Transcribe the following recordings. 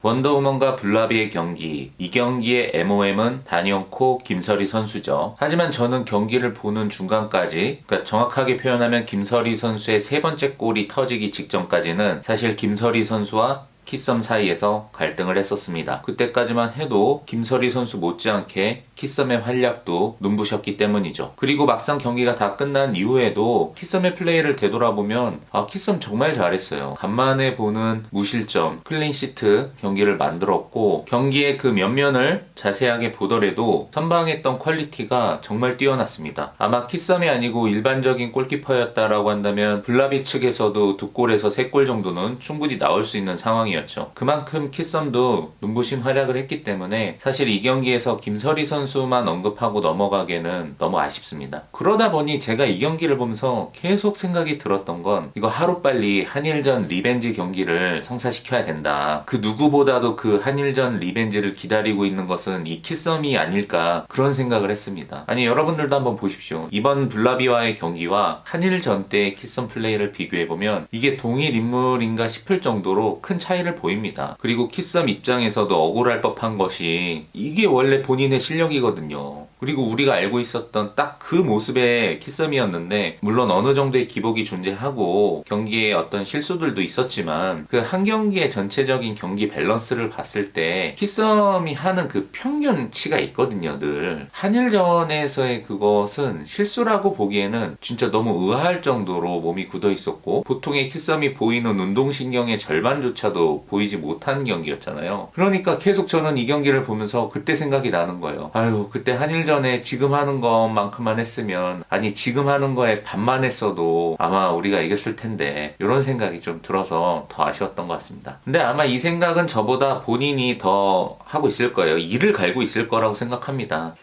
원더우먼과 블라비의 경기, 이 경기의 MOM은 단연코 김설희 선수죠. 하지만 저는 경기를 보는 중간까지, 그러니까 정확하게 표현하면 김설희 선수의 세 번째 골이 터지기 직전까지는 사실 김설희 선수와 키썸 사이에서 갈등을 했었습니다. 그때까지만 해도 김설희 선수 못지않게 키썸의 활약도 눈부셨기 때문이죠. 그리고 막상 경기가 다 끝난 이후에도 키썸의 플레이를 되돌아보면 키썸 정말 잘했어요. 간만에 보는 무실점, 클린시트 경기를 만들었고, 경기의 그 면면을 자세하게 보더라도 선방했던 퀄리티가 정말 뛰어났습니다. 아마 키썸이 아니고 일반적인 골키퍼였다라고 한다면 블라비 측에서도 2골에서 3골 정도는 충분히 나올 수 있는 상황이었죠. 그만큼 키썸도 눈부신 활약을 했기 때문에 사실 이 경기에서 김설희 선수만 언급하고 넘어가기에는 너무 아쉽습니다. 그러다 보니 제가 이 경기를 보면서 계속 생각이 들었던 건, 이거 하루빨리 한일전 리벤지 경기를 성사시켜야 된다. 그 누구보다도 그 한일전 리벤지를 기다리고 있는 것은 이 키썸이 아닐까, 그런 생각을 했습니다. 아니, 여러분들도 한번 보십시오. 이번 블라비와의 경기와 한일전 때의 키썸 플레이를 비교해보면 이게 동일 인물인가 싶을 정도로 큰 차이를 보입니다. 그리고 키썸 입장에서도 억울할 법한 것이, 이게 원래 본인의 실력이거든요. 그리고 우리가 알고 있었던 딱 그 모습의 키썸이었는데, 물론 어느 정도의 기복이 존재하고 경기에 어떤 실수들도 있었지만 그 한 경기의 전체적인 경기 밸런스를 봤을 때 키썸이 하는 그 평균치가 있거든요. 늘 한일전에서의 그것은 실수라고 보기에는 진짜 너무 의아할 정도로 몸이 굳어 있었고, 보통의 키썸이 보이는 운동신경의 절반조차도 보이지 못한 경기였잖아요. 그러니까 계속 저는 이 경기를 보면서 그때 생각이 나는 거예요. 아유, 그때 한일전에 지금 하는 것만큼만 했으면, 아니 지금 하는 거에 반만 했어도 아마 우리가 이겼을 텐데, 이런 생각이 좀 들어서 더 아쉬웠던 것 같습니다. 근데 아마 이 생각은 저보다 본인이 더 하고 있을 거예요. 이를 갈고 있을 거라고 생각합니다.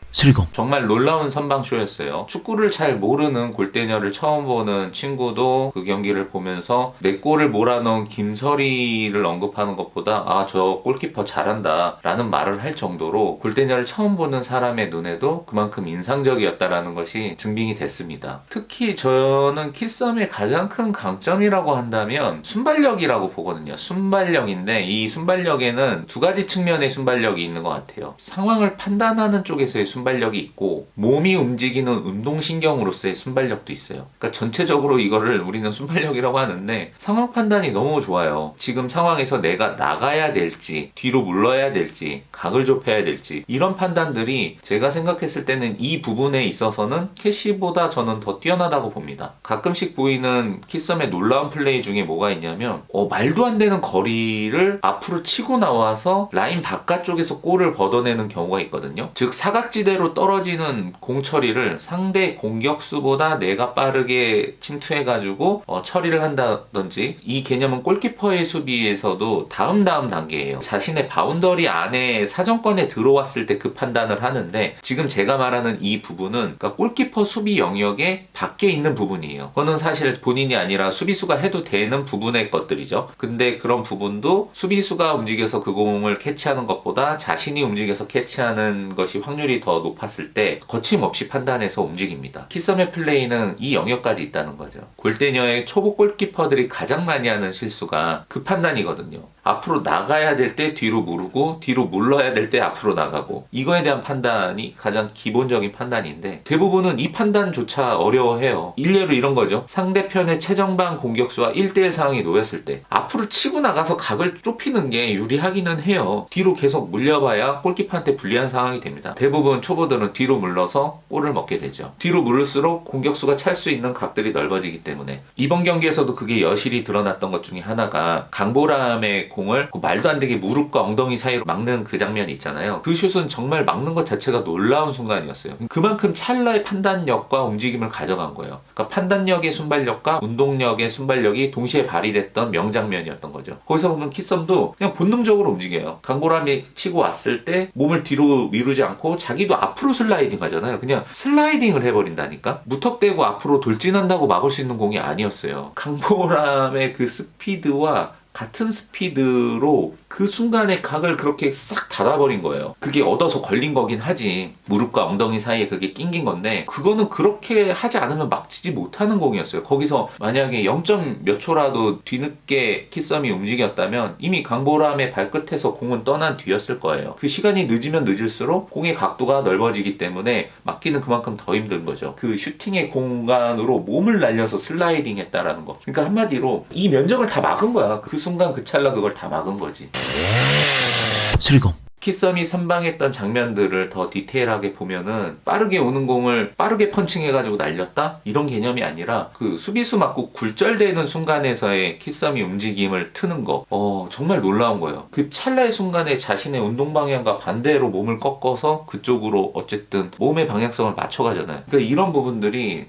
수리공. 정말 놀라운 선방쇼였어요. 축구를 잘 모르는 골대녀를 처음 보는 친구도 그 경기를 보면서 내 골을 몰아넣은 김설희를 언급하는 것보다 저 골키퍼 잘한다 라는 말을 할 정도로 골대녀를 처음 보는 사람의 눈에도 그만큼 인상적이었다라는 것이 증빙이 됐습니다. 특히 저는 키썸의 가장 큰 강점이라고 한다면 순발력이라고 보거든요. 순발력인데, 이 순발력에는 두 가지 측면의 순발력이 있는 것 같아요. 상황을 판단하는 쪽에서의 순발력이 있고, 몸이 움직이는 운동신경으로서의 순발력도 있어요. 그러니까 전체적으로 이거를 우리는 순발력이라고 하는데, 상황 판단이 너무 좋아요. 지금 상황에서 내가 나가야 될지, 뒤로 물러야 될지, 각을 좁혀야 될지, 이런 판단들이 제가 생각했을 때는 이 부분에 있어서는 캐시보다 저는 더 뛰어나다고 봅니다. 가끔씩 보이는 키썸의 놀라운 플레이 중에 뭐가 있냐면, 말도 안 되는 거리를 앞으로 치고 나와서 라인 바깥쪽에서 골을 걷어내는 경우가 있거든요. 즉 사각지대로 떨어지는 공 처리를 상대 공격수보다 내가 빠르게 침투해가지고 처리를 한다든지, 이 개념은 골키퍼의 수비에서도 다음 단계예요. 자신의 바운더리 안에 사정권에 들어왔을 때 그 판단을 하는데, 지금 제가 말하는 이 부분은 그러니까 골키퍼 수비 영역의 밖에 있는 부분이에요. 그거는 사실 본인이 아니라 수비수가 해도 되는 부분의 것들이죠. 근데 그런 부분도 수비수가 움직여서 그 공을 캐치하는 것보다 자신이 움직여서 캐치하는 것이 확률이 더 높았을 때 거침없이 판단해서 움직입니다. 키썸의 플레이는 이 영역까지 있다는 거죠. 골대녀의 초보 골키퍼들이 가장 많이 하는 실수가 그 판단이거든요. 앞으로 나가야 될 때 뒤로 무르고, 뒤로 물러야 될 때 앞으로 나가고, 이거에 대한 판단이 가장 기본적인 판단인데, 대부분은 이 판단조차 어려워해요. 일례로 이런 거죠. 상대편의 최정방 공격수와 1대1 상황이 놓였을 때 앞으로 치고 나가서 각을 좁히는 게 유리하기는 해요. 뒤로 계속 물려봐야 골키퍼한테 불리한 상황이 됩니다. 대부분 초보들은 뒤로 물러서 골을 먹게 되죠. 뒤로 물을수록 공격수가 찰 수 있는 각들이 넓어지기 때문에, 이번 경기에서도 그게 여실히 드러났던 것 중에 하나가, 강보람의 공을 말도 안 되게 무릎과 엉덩이 사이로 막는 그 장면이 있잖아요. 그 슛은 정말 막는 것 자체가 놀라운 순간이었어요. 그만큼 찰나의 판단력과 움직임을 가져간 거예요. 그러니까 판단력의 순발력과 운동력의 순발력이 동시에 발휘됐던 명장면이었던 거죠. 거기서 보면 키썸도 그냥 본능적으로 움직여요. 강보람이 치고 왔을 때 몸을 뒤로 미루지 않고 자기도 앞으로 슬라이딩 하잖아요. 그냥 슬라이딩을 해버린다니까? 무턱대고 앞으로 돌진한다고 막을 수 있는 공이 아니었어요. 강보람의 그 스피드와 같은 스피드로 그 순간에 각을 그렇게 싹 닫아버린 거예요. 그게 얻어서 걸린 거긴 하지. 무릎과 엉덩이 사이에 그게 낑긴 건데 그거는 그렇게 하지 않으면 막치지 못하는 공이었어요. 거기서 만약에 0점 몇 초라도 뒤늦게 키썸이 움직였다면 이미 강보람의 발끝에서 공은 떠난 뒤였을 거예요. 그 시간이 늦으면 늦을수록 공의 각도가 넓어지기 때문에 막기는 그만큼 더 힘든 거죠. 그 슈팅의 공간으로 몸을 날려서 슬라이딩 했다라는 거. 그러니까 한마디로 이 면적을 다 막은 거야. 그 순간 그 찰나 그걸 다 막은 거지. 수리공. 키썸이 선방했던 장면들을 더 디테일하게 보면은 빠르게 오는 공을 빠르게 펀칭해가지고 날렸다? 이런 개념이 아니라 그 수비수 맞고 굴절되는 순간에서의 키썸이 움직임을 트는 거 정말 놀라운 거예요. 그 찰나의 순간에 자신의 운동 방향과 반대로 몸을 꺾어서 그쪽으로 어쨌든 몸의 방향성을 맞춰가잖아요. 그러니까 이런 부분들이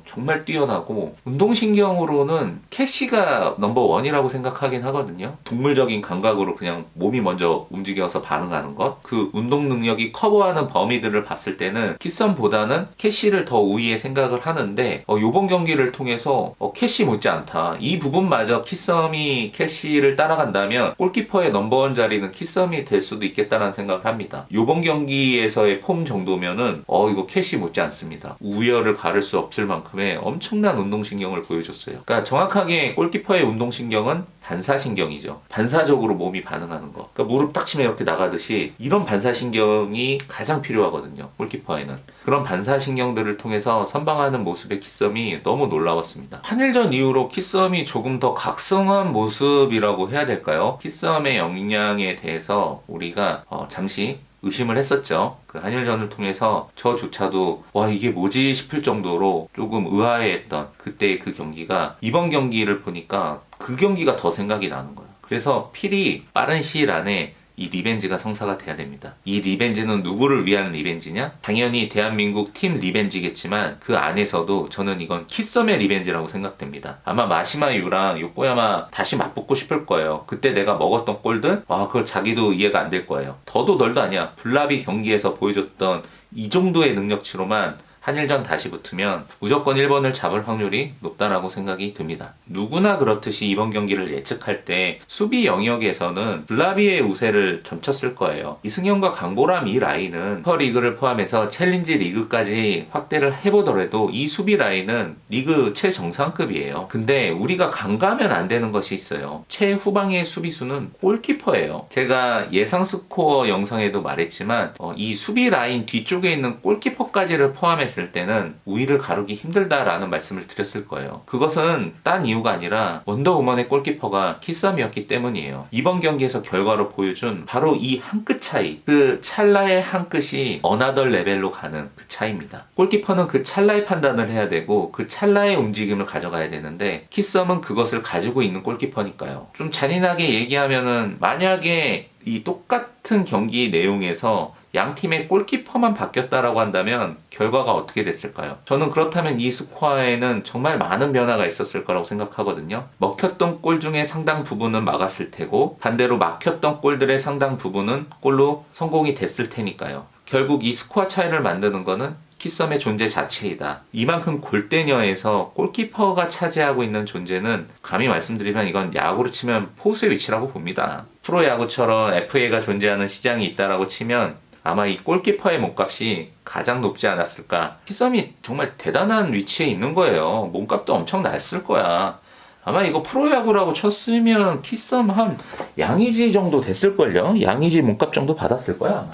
정말 뛰어나고 운동신경으로는 캐시가 넘버원이라고 생각하긴 하거든요. 동물적인 감각으로 그냥 몸이 먼저 움직여서 반응하는 것, 그 운동 능력이 커버하는 범위들을 봤을 때는 키썸보다는 캐시를 더 우위에 생각을 하는데 이번 경기를 통해서 캐시 못지않다. 이 부분마저 키썸이 캐시를 따라간다면 골키퍼의 넘버원 자리는 키썸이 될 수도 있겠다는 생각을 합니다. 이번 경기에서의 폼 정도면은 이거 캐시 못지않습니다. 우열을 가를 수 없을 만큼의 엄청난 운동신경을 보여줬어요. 그러니까 정확하게 골키퍼의 운동신경은 반사신경이죠. 반사적으로 몸이 반응하는 거. 그러니까 무릎 딱 치면 이렇게 나가듯이 이런 반사신경이 가장 필요하거든요. 골키퍼에는. 그런 반사신경들을 통해서 선방하는 모습의 키썸이 너무 놀라웠습니다. 한일전 이후로 키썸이 조금 더 각성한 모습이라고 해야 될까요? 키썸의 역량에 대해서 우리가 잠시 의심을 했었죠. 그 한일전을 통해서 저조차도 와 이게 뭐지 싶을 정도로 조금 의아해했던 그때의 그 경기가 이번 경기를 보니까 그 경기가 더 생각이 나는 거예요. 그래서 필히 빠른 시일 안에 이 리벤지가 성사가 돼야 됩니다. 이 리벤지는 누구를 위한 리벤지냐? 당연히 대한민국 팀 리벤지겠지만 그 안에서도 저는 이건 키썸의 리벤지라고 생각됩니다. 아마 마시마유랑 요코야마 다시 맞붙고 싶을 거예요. 그때 내가 먹었던 골들? 그거 자기도 이해가 안 될 거예요. 더도 덜도 아니야. 블라비 경기에서 보여줬던 이 정도의 능력치로만 한일전 다시 붙으면 무조건 1번을 잡을 확률이 높다라고 생각이 듭니다. 누구나 그렇듯이 이번 경기를 예측할 때 수비 영역에서는 블라비의 우세를 점쳤을 거예요. 이승현과 강보람 이 라인은 슈퍼리그를 포함해서 챌린지 리그까지 확대를 해보더라도 이 수비 라인은 리그 최정상급이에요. 근데 우리가 간과하면 안 되는 것이 있어요. 최후방의 수비수는 골키퍼예요. 제가 예상 스코어 영상에도 말했지만 이 수비 라인 뒤쪽에 있는 골키퍼까지를 포함해서 했을 때는 우위를 가르기 힘들다라는 말씀을 드렸을 거예요. 그것은 딴 이유가 아니라 원더우먼의 골키퍼가 키썸이었기 때문이에요. 이번 경기에서 결과로 보여준 바로 이 한 끗 차이, 그 찰나의 한 끗이 어나덜 레벨로 가는 그 차이입니다. 골키퍼는 그 찰나의 판단을 해야 되고 그 찰나의 움직임을 가져가야 되는데 키썸은 그것을 가지고 있는 골키퍼니까요. 좀 잔인하게 얘기하면은 만약에 이 똑같은 경기 내용에서 양 팀의 골키퍼만 바뀌었다라고 한다면 결과가 어떻게 됐을까요? 저는 그렇다면 이 스코어에는 정말 많은 변화가 있었을 거라고 생각하거든요. 먹혔던 골 중에 상당 부분은 막았을 테고 반대로 막혔던 골들의 상당 부분은 골로 성공이 됐을 테니까요. 결국 이 스코어 차이를 만드는 거는 키썸의 존재 자체이다. 이만큼 골대녀에서 골키퍼가 차지하고 있는 존재는 감히 말씀드리면 이건 야구로 치면 포수의 위치라고 봅니다. 프로야구처럼 FA가 존재하는 시장이 있다라고 치면 아마 이 골키퍼의 몸값이 가장 높지 않았을까. 키썸이 정말 대단한 위치에 있는 거예요. 몸값도 엄청 났을 거야. 아마 이거 프로야구라고 쳤으면 키썸 한 양의지 정도 됐을걸요. 양의지 몸값 정도 받았을 거야 아마.